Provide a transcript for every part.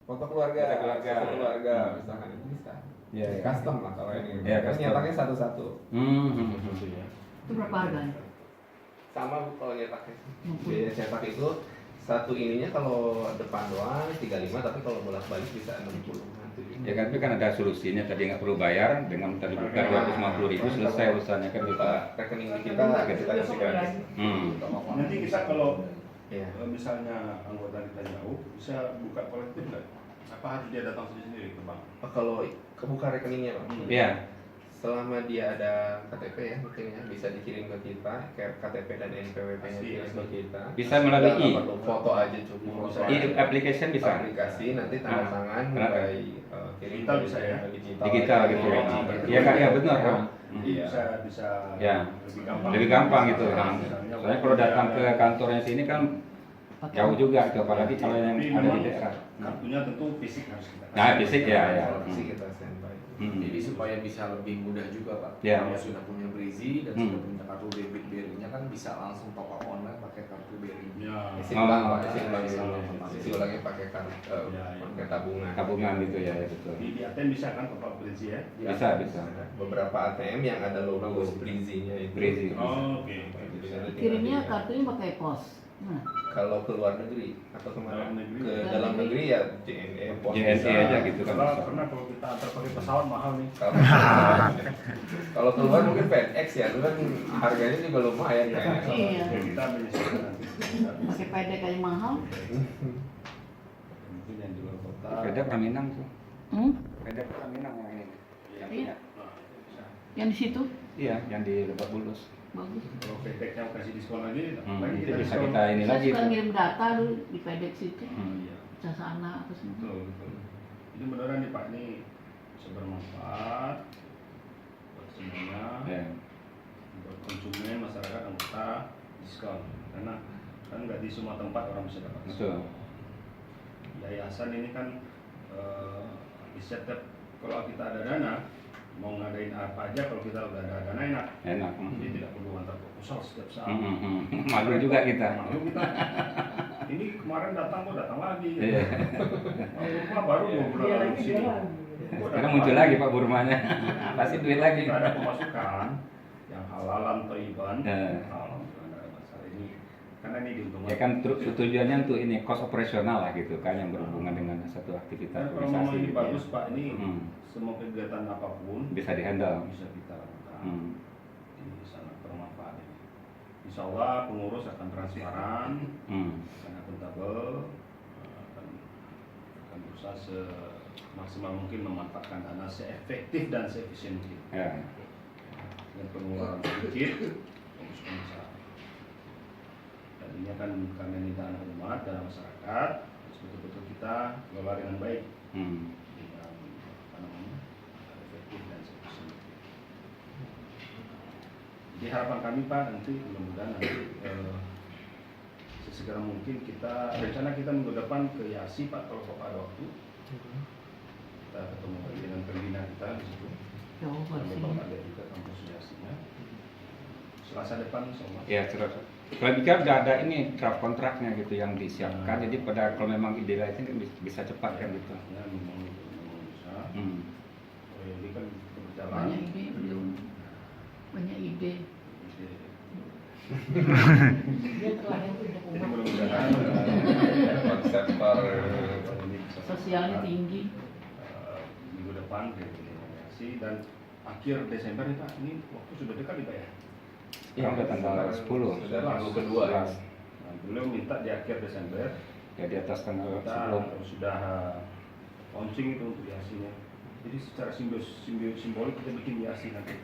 foto keluarga, misalkan itu bisa. Custom lah kalau ini. Kan nyetaknya satu-satu. Itu berapa harganya? Sama kalau nyetaknya. Biaya cetak itu satu ininya kalau depan doang 35, tapi kalau bolak-balik bisa 60. Ya kan, tapi kan ada solusinya, tadi nggak perlu bayar, dengan tadi buka 250.000 selesai urusannya kan gitu. Rekening kita kasih gratis. Nanti kita kalau misalnya anggota kita jauh, bisa buka kolektif nggak? Apa harus dia datang sendiri ke bank? Kalau kebuka rekeningnya Pak? Iya. Selama dia ada KTP ya mungkin ya, bisa dikirim ke kita, KTP dan NPWP-nya dikirim ke kita. Bisa melalui foto aja cukup. application bisa. Aplikasi nanti tanda tangan mulai kirim digital bisa ya? Digital gitu. Iya kan, ya benar kan. Bisa Ya, lebih gampang gitu. Soalnya kalau datang ke kantornya sini kan jauh juga, apalagi kalau yang ada di daerah. Kartunya tentu fisik harus kita. Nah, fisik ya. Fisik kita standby. Jadi supaya bisa lebih mudah juga Pak. Ya. Kalau sudah punya Brizi dan sudah punya kartu debit BRI-nya kan bisa langsung top up online pakai kartu BRI. Ya. Isi ulang Pak, isi ulangnya pakai pakai tabungan Gitu ya, betul. Di ATM bisa kan top up Brizi ya? Bisa. Beberapa ATM yang ada logo Brizi-nya itu. Brizi. Oh, oke. Kirimnya kartunya pakai pos. Mana? Kalau ke luar negeri atau kemana? Dalam negeri. Ke dalam negeri ya JNE, pos JNE bisa. aja gitu kan. Karena kalau kita antar pakai pesawat mahal nih. Kalau keluar mungkin FedEx ya, itu kan harganya juga lumayan kayaknya. Iya. Kita menyesuaikan nanti. Pakai pedek aja mahal. Mungkin yang di luar kota. Pedek Raminang tuh. Pedek Raminang yang ini. Iya. Yang di situ Iya, yang di Lebak Bulus. bagus. Kalau pedeknya kasih diskon lagi, Nanti bisa diskon. kita ini Saya lagi. suka ngirim data dulu di pedek situ. Iya. Casana apa semua. Betul. Ini beneran nih Pak, ini bisa bermanfaat buat semuanya, Ya. buat konsumen, masyarakat, anggota, diskon. Karena kan nggak di semua tempat orang bisa dapat diskon. Betul. Yayasan ini kan di setiap kalau kita ada dana, mau ngadain apa aja kalau kita udah ada dana enak. Jadi tidak perlu antar proposal setiap saat. Malu juga kita. Malu kita. Ini kemarin datang lagi. Iya. Rumah baru 2 bulan lalu sini. Karena muncul lagi Pak Burmanya. Pasti duit lagi. Kita ada pemasukan yang halalan thayyiban. Ya. Halal, nggak ada masalah ini. Karena ini diuntungkan. Ya kan tujuannya untuk ini cost operasional lah gitu kan, yang berhubungan dengan satu aktivitas Kalau memang organisasi. ini gitu bagus ya. Pak, ini semua kegiatan apapun Bisa dihandle. bisa kita lakukan. Ini sangat bermanfaat ini. Insya Allah pengurus akan transparan, akan akuntabel, akan berusaha semaksimal mungkin memanfaatkan dana seefektif dan seefisien mungkin. Ya. Dengan pengeluaran sedikit, fokuskan usaha. Dan ini akan karena ini dana umat, dana masyarakat, harus betul-betul kita kelola dengan baik. Dengan apa namanya, efektif dan seefisien. Jadi harapan kami Pak, nanti mudah-mudahan nanti sesegera mungkin rencana kita minggu depan ke Yasi Pak, kalau Bapak ada waktu. Kita ketemu lagi dengan pembina kita di situ. Jauh Sampai banget. Bapak lihat juga kampus Yasinya. Selasa depan insya Ya, terus. Kalau bicara udah ada ini draft kontraknya gitu yang disiapkan, jadi pada kalau memang ide lainnya kan bisa cepat kan gitu. Ya, memang bisa. Ini kan berjalan. Banyak ide belum. Banyak ide. Jadi mudah-mudahan Konsep per ini bisa Sosialnya tinggi. minggu depan rekomendasi dan akhir Desember nih Pak, ini waktu sudah dekat nih Pak ya. Ya, udah tanggal 10. Sudah minggu kedua ya. Nah, beliau minta di akhir Desember Ya di atas tanggal kita 10. sudah launching itu untuk Yasinya. Jadi secara simbolik kita bikin Yasi nanti.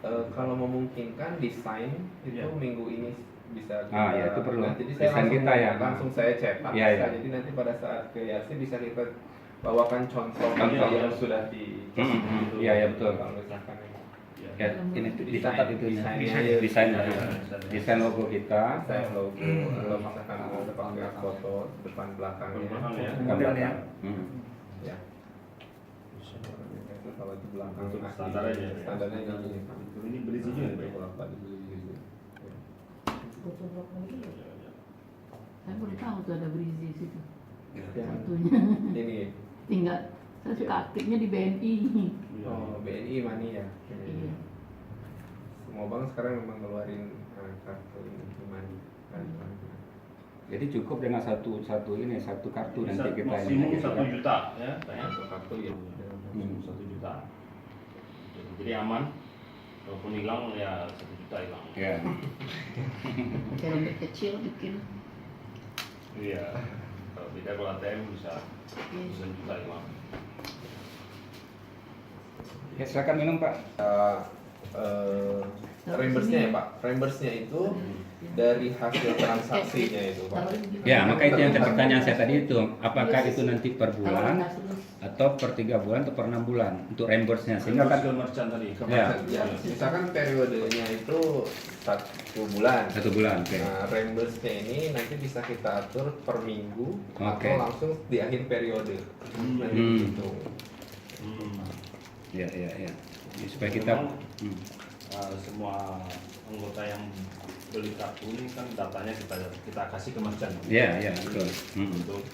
Kalau memungkinkan desain itu Ya. minggu ini bisa Ya itu perlu. Nah, jadi saya Desain langsung, kita ya. langsung saya cetak. Ya, ya. Jadi nanti pada saat ke Yasi bisa kita bawakan contoh Contoh. yang sudah di Iya, ya, betul. Kalau misalkan Ya, ini dicatat itu Desainnya. desain logo kita. saya logo atau misalkan ada pakai foto depan belakangnya. Belakang ya. Depan belakang. Ya. Itu kalau di belakang Untuk asli, standar aja ya. standarnya ini. Ini beli juga ya. Berapa dibeli gitu. Saya boleh tahu tuh ada berisi di situ. Yang Satunya. ini tinggal saya suka aktifnya di BNI. Iya. Oh, BNI Money ya. Iya. Semua bank sekarang memang ngeluarin kartu Money. Jadi cukup dengan satu kartu Bisa nanti kita maksimum ini. 1 juta ya, kayak Satu kartu ya. 1 juta. Jadi aman. Walaupun hilang ya 1 juta hilang. Ya. Pakai dompet kecil bikin. Iya. Kalau tidak kalau ATM bisa Iya. 1 juta hilang. Ya silakan minum Pak. Reimburse-nya ya Pak. Reimburse-nya itu dari hasil transaksinya itu Pak. Ya, maka itu yang pertanyaan saya tadi itu, apakah itu nanti per bulan atau per 3 bulan atau per 6 bulan untuk reimburse-nya sehingga kan Skill merchant tadi. Ya. Ya, misalkan periodenya itu 1 bulan. 1 bulan. Oke. Nah, reimburse-nya ini nanti bisa kita atur per minggu Oke. atau langsung di akhir periode. Nanti Hmm. dihitung. Ya, ya, ya. Ya, supaya kita Semua anggota yang beli kartu ini kan datanya kita kasih ke merchant. Ya, ya, betul. Untuk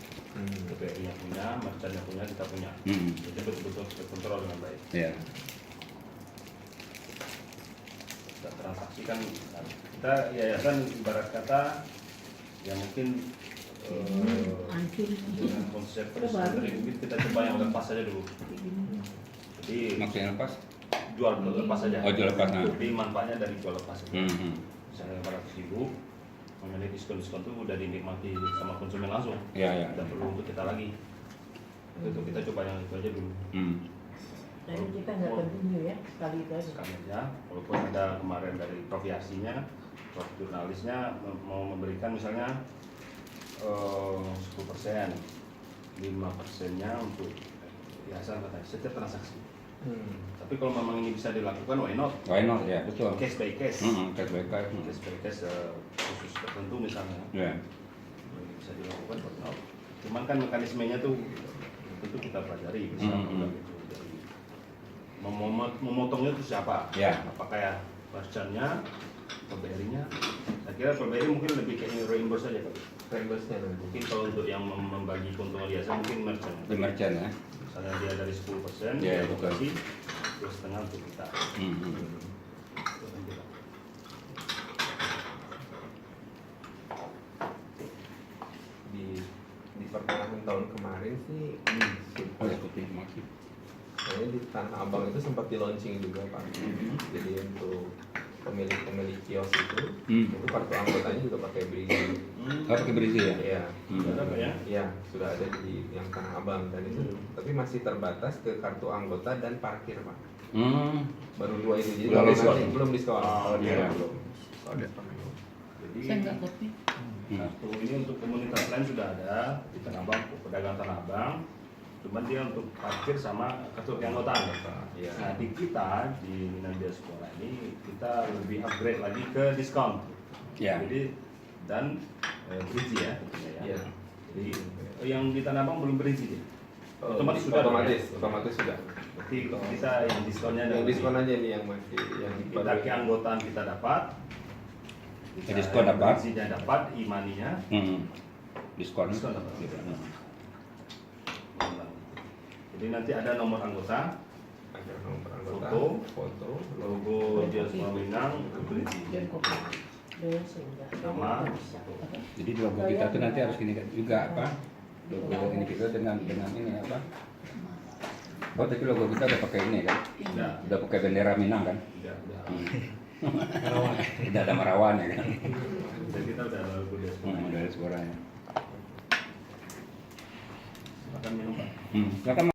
BPI-nya punya, merchant-nya punya, kita punya. Jadi betul-betul terkontrol dengan baik. Ya. Kita transaksi kan, kita yayasan ibarat kata yang mungkin Hancur. dengan konsep dari mungkin kita coba yang lepas saja dulu. Jadi Maksudnya lepas? jual lepas saja. Oh, jual lepas, nah. Jadi manfaatnya dari jual lepas saja. Misalnya 400.000, mengenai diskon-diskon itu udah dinikmati sama konsumen langsung. Ya, ya. Tidak perlu untuk kita lagi. Itu kita coba yang itu aja dulu. Dan kita nggak continue ya, sekali itu aja. Sekali aja, walaupun ada kemarin dari Prof Yasinya, Prof jurnalisnya mau memberikan misalnya 10%, 5%-nya untuk yayasan katanya setiap transaksi. Tapi kalau memang ini bisa dilakukan, why not? Why not? Ya, betul. Case by case. Case by case. Case by case khusus tertentu misalnya. Ya. Bisa dilakukan, why not? Cuman kan mekanismenya tuh tentu kita pelajari bisa gitu. Dari memotongnya itu siapa? Ya. Apakah ya merchant-nya, pemberinya? Saya kira pemberi mungkin lebih kayak reimburse saja kali. Reimburse-nya nanti. Mungkin kalau untuk yang membagi keuntungan biasa mungkin merchant. Di merchant ya. Misalnya dia dari 10%, Ya, dia betul. kasih terus setengah untuk kita. Di pertengahan tahun kemarin sih Oh, ya, putih maksud. kayaknya di Tanah Abang itu sempat di launching juga Pak. Jadi untuk pemilik kios itu kartu anggotanya juga pakai Brizi. Oh, pakai berisi ya? Iya. Ada nggak ya? Iya, sudah ada di yang Tanah Abang dan itu. Tapi masih terbatas ke kartu anggota dan parkir Pak. Baru 2 itu. Jadi Belum kalau diskon. nanti belum diskon. Oh, Kalau iya. belum. Jadi Saya nggak kopi. kartu ini untuk komunitas lain sudah ada di Tanah Abang, pedagang Tanah Abang. Cuman dia untuk parkir sama kartu keanggotaan. Iya. Nah di kita di Minang Diaspora ini kita lebih upgrade lagi ke diskon. Ya. Jadi dan berisi ya tentunya ya. Iya. Jadi yang di Tanah Abang belum berisi dia. Otomatis sudah. Otomatis sudah. Berarti kita yang diskonnya Yang dari diskon aja nih yang masih yang kita keanggotaan kita dapat. Diskon dapat. Berisinya dapat, imaninya Diskon. diskon dapat. Jadi nanti ada nomor anggota, ada nomor anggota, foto, logo Diaspora Minang, berisi Dan kopi. Dengan sehingga nama, Jadi logo kita tuh nanti harus ini juga apa? Logo ini kita dengan ini apa? Oh, tapi logo kita udah pakai ini kan? tidak, Udah pakai bendera Minang kan? tidak. Tidak ada Marawan ya kan? Jadi kita udah ada logo Diaspora. Dari suaranya. Silakan minum Pak. Silakan.